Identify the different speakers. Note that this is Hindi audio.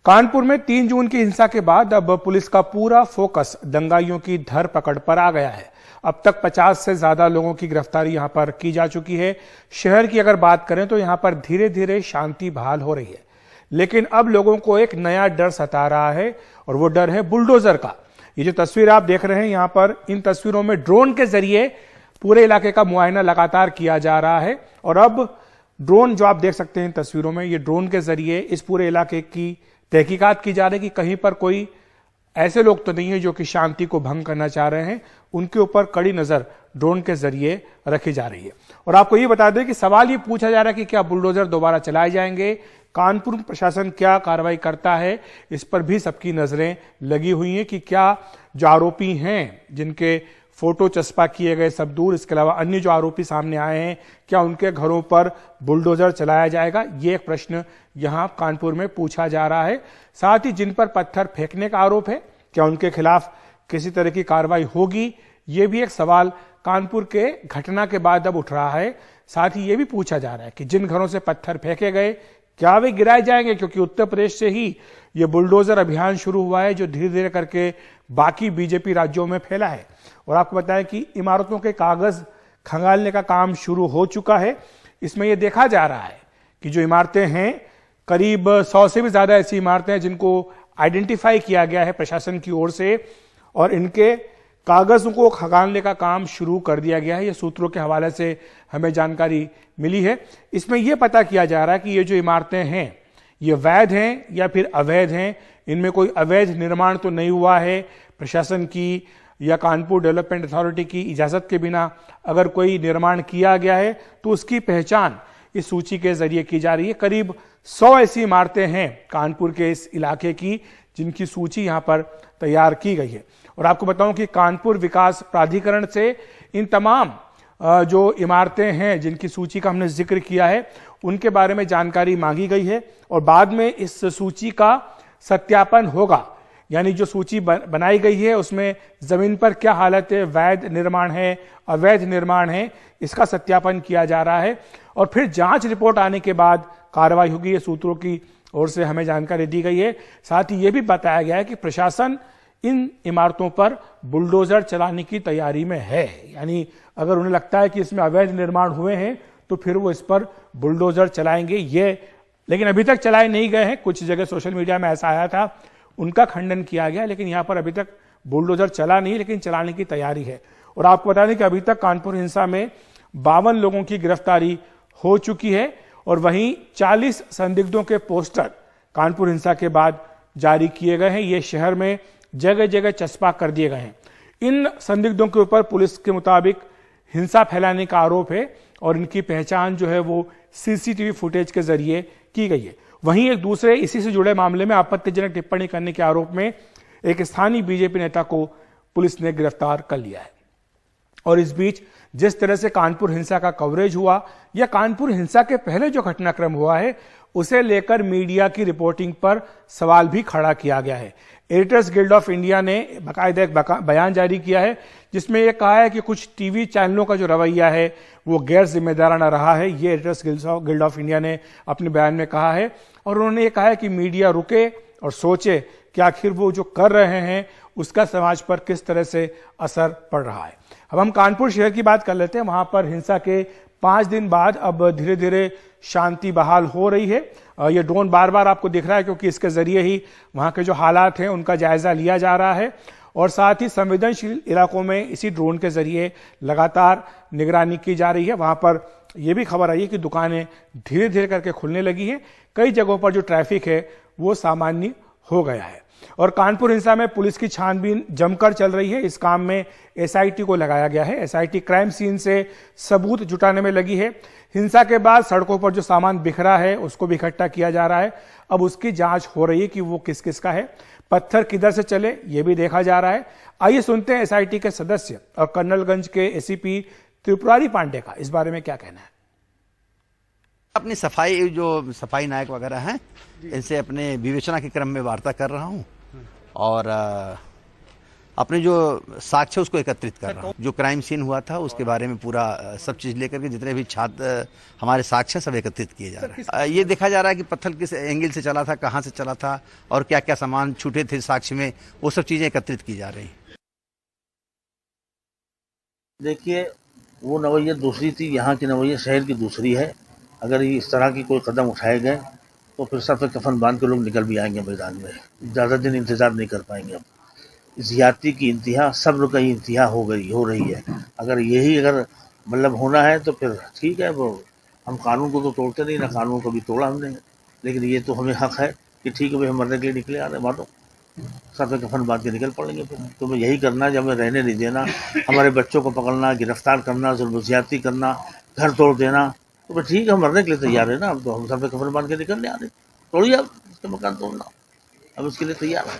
Speaker 1: कानपुर में 3 जून की हिंसा के बाद अब पुलिस का पूरा फोकस दंगाइयों की धरपकड़ पर आ गया है। अब तक 50 से ज्यादा लोगों की गिरफ्तारी यहां पर की जा चुकी है। शहर की अगर बात करें तो यहां पर धीरे धीरे शांति बहाल हो रही है, लेकिन अब लोगों को एक नया डर सता रहा है और वो डर है बुलडोजर का। ये जो तस्वीर आप देख रहे हैं यहां पर, इन तस्वीरों में ड्रोन के जरिए पूरे इलाके का मुआयना लगातार किया जा रहा है। और अब ड्रोन जो आप देख सकते हैं इन तस्वीरों में, ये ड्रोन के जरिए इस पूरे इलाके की तहकीकात की जा रही है कि कहीं पर कोई ऐसे लोग तो नहीं है जो कि शांति को भंग करना चाह रहे हैं। उनके ऊपर कड़ी नजर ड्रोन के जरिए रखी जा रही है। और आपको ये बता दें कि सवाल ये पूछा जा रहा है कि क्या बुलडोजर दोबारा चलाए जाएंगे, कानपुर प्रशासन क्या कार्रवाई करता है, इस पर भी सबकी नजरें लगी हुई हैं कि क्या जो आरोपी हैं जिनके फोटो चस्पा किए गए सब दूर, इसके अलावा अन्य जो आरोपी सामने आए हैं, क्या उनके घरों पर बुलडोजर चलाया जाएगा, ये एक प्रश्न यहां कानपुर में पूछा जा रहा है। साथ ही जिन पर पत्थर फेंकने का आरोप है, क्या उनके खिलाफ किसी तरह की कार्रवाई होगी, ये भी एक सवाल कानपुर के घटना के बाद अब उठ रहा है। साथ ही ये भी पूछा जा रहा है कि जिन घरों से पत्थर फेंके गए क्या वे गिराए जाएंगे, क्योंकि उत्तर प्रदेश से ही ये बुलडोजर अभियान शुरू हुआ है जो धीरे धीरे करके बाकी बीजेपी राज्यों में फैला है। और आपको बताएं कि इमारतों के कागज खंगालने का काम शुरू हो चुका है। इसमें यह देखा जा रहा है कि जो इमारतें हैं, करीब 100 से भी ज्यादा ऐसी इमारतें हैं जिनको आइडेंटिफाई किया गया है प्रशासन की ओर से, और इनके कागजों को खंगालने का काम शुरू कर दिया गया है। ये सूत्रों के हवाले से हमें जानकारी मिली है। इसमें यह पता किया जा रहा है कि ये जो इमारतें हैं ये वैध हैं या फिर अवैध हैं। इनमें कोई अवैध निर्माण तो नहीं हुआ है। प्रशासन की या कानपुर डेवलपमेंट अथॉरिटी की इजाजत के बिना अगर कोई निर्माण किया गया है तो उसकी पहचान इस सूची के जरिए की जा रही है। करीब 100 ऐसी इमारतें हैं कानपुर के इस इलाके की जिनकी सूची यहां पर तैयार की गई है। और आपको बताऊं कि कानपुर विकास प्राधिकरण से इन तमाम जो इमारतें हैं जिनकी सूची का हमने जिक्र किया है उनके बारे में जानकारी मांगी गई है और बाद में इस सूची का सत्यापन होगा। यानी जो सूची बनाई गई है उसमें जमीन पर क्या हालत है, वैध निर्माण है, अवैध निर्माण है, इसका सत्यापन किया जा रहा है और फिर जांच रिपोर्ट आने के बाद कार्रवाई होगी। ये सूत्रों की ओर से हमें जानकारी दी गई है। साथ ही यह भी बताया गया है कि प्रशासन इन इमारतों पर बुलडोजर चलाने की तैयारी में है। यानी अगर उन्हें लगता है कि इसमें अवैध निर्माण हुए हैं तो फिर वो इस पर बुलडोजर चलाएंगे। लेकिन अभी तक चलाए नहीं गए हैं। कुछ जगह सोशल मीडिया में ऐसा आया था, उनका खंडन किया गया, लेकिन यहां पर अभी तक बुलडोजर चला नहीं, लेकिन चलाने की तैयारी है। और आपको बता दें कि अभी तक कानपुर हिंसा में 52 लोगों की गिरफ्तारी हो चुकी है और वहीं 40 संदिग्धों के पोस्टर कानपुर हिंसा के बाद जारी किए गए हैं। ये शहर में जगह जगह चस्पा कर दिए गए हैं। इन संदिग्धों के ऊपर पुलिस के मुताबिक हिंसा फैलाने का आरोप है और इनकी पहचान जो है वो सीसीटीवी फुटेज के जरिए की गई है। वहीं एक दूसरे इसी से जुड़े मामले में आपत्तिजनक टिप्पणी करने के आरोप में एक स्थानीय बीजेपी नेता को पुलिस ने गिरफ्तार कर लिया है। और इस बीच जिस तरह से कानपुर हिंसा का कवरेज हुआ या कानपुर हिंसा के पहले जो घटनाक्रम हुआ है उसे लेकर मीडिया की रिपोर्टिंग पर सवाल भी खड़ा किया गया है। एडिटर्स गिल्ड ऑफ इंडिया ने बाकायदा एक बयान जारी किया है जिसमें यह कहा है कि कुछ टीवी चैनलों का जो रवैया है वो गैर जिम्मेदाराना रहा है। ये एडिटर्स गिल्ड ऑफ इंडिया ने अपने बयान में कहा है और उन्होंने ये कहा है कि मीडिया रुके और सोचे कि आखिर वो जो कर रहे हैं उसका समाज पर किस तरह से असर पड़ रहा है। अब हम कानपुर शहर की बात कर लेते हैं। वहां पर हिंसा के 5 दिन बाद अब धीरे धीरे शांति बहाल हो रही है। ये ड्रोन बार बार आपको दिख रहा है क्योंकि इसके जरिए ही वहां के जो हालात हैं उनका जायजा लिया जा रहा है और साथ ही संवेदनशील इलाकों में इसी ड्रोन के जरिए लगातार निगरानी की जा रही है। वहां पर यह भी खबर आई है कि दुकानें धीरे धीरे करके खुलने लगी हैं। कई जगहों पर जो ट्रैफिक है वो सामान्य हो गया है। और कानपुर हिंसा में पुलिस की छानबीन जमकर चल रही है। इस काम में एसआईटी को लगाया गया है। एसआईटी क्राइम सीन से सबूत जुटाने में लगी है। हिंसा के बाद सड़कों पर जो सामान बिखरा है उसको भी इकट्ठा किया जा रहा है। अब उसकी जांच हो रही है कि वो किस किस का है, पत्थर किधर से चले ये भी देखा जा रहा है। आइए सुनते हैं एसआईटी के सदस्य और कर्नलगंज के एसीपी त्रिपुरारी पांडे का इस बारे में क्या कहना है।
Speaker 2: अपनी सफाई जो सफाई नायक वगैरह हैं इनसे अपने विवेचना के क्रम में वार्ता कर रहा हूं और अपने जो साक्ष्य उसको एकत्रित कर रहा हूँ। जो क्राइम सीन हुआ था उसके बारे में पूरा सब चीज लेकर के जितने भी छात्र हमारे साक्ष्य सब एकत्रित किए जा रहे हैं। ये देखा जा रहा है कि पत्थर किस एंगल से चला था, कहाँ से चला था और क्या क्या सामान छूटे थे साक्ष्य में, वो सब चीजें एकत्रित की जा रही हैं।
Speaker 3: देखिए, वो नवैया दूसरी थी, यहाँ की नवैया शहर की दूसरी है। अगर ये इस तरह की कोई कदम उठाए गए तो फिर सर पे कफन बांध के लोग निकल भी आएंगे मैदान में, ज़्यादा दिन इंतजार नहीं कर पाएंगे। अब ज्यादती की इंतहा, सब्र का इंतहा हो रही है। अगर मतलब होना है तो फिर ठीक है, वो हम कानून को तो तोड़ते नहीं, ना कानून को भी तोड़ा हमने, लेकिन ये तो हमें हक है कि ठीक है भाई, हम मरने के लिए निकले आ रहे, मानो सर पे कफन बांध के निकल पड़ेंगे। फिर तो मैं यही करना है, जब हमें रहने नहीं देना, हमारे बच्चों को पकड़ना, गिरफ्तार करना, जुल्म ज्यादती करना, घर तोड़ देना, तो फिर ठीक है, हम मरने के लिए तैयार है ना। अब तो हम सर पे कफन बांध के निकलने आ रहे, तोड़िए अब इसके मकान तोड़ना, अब इसके लिए तैयार है।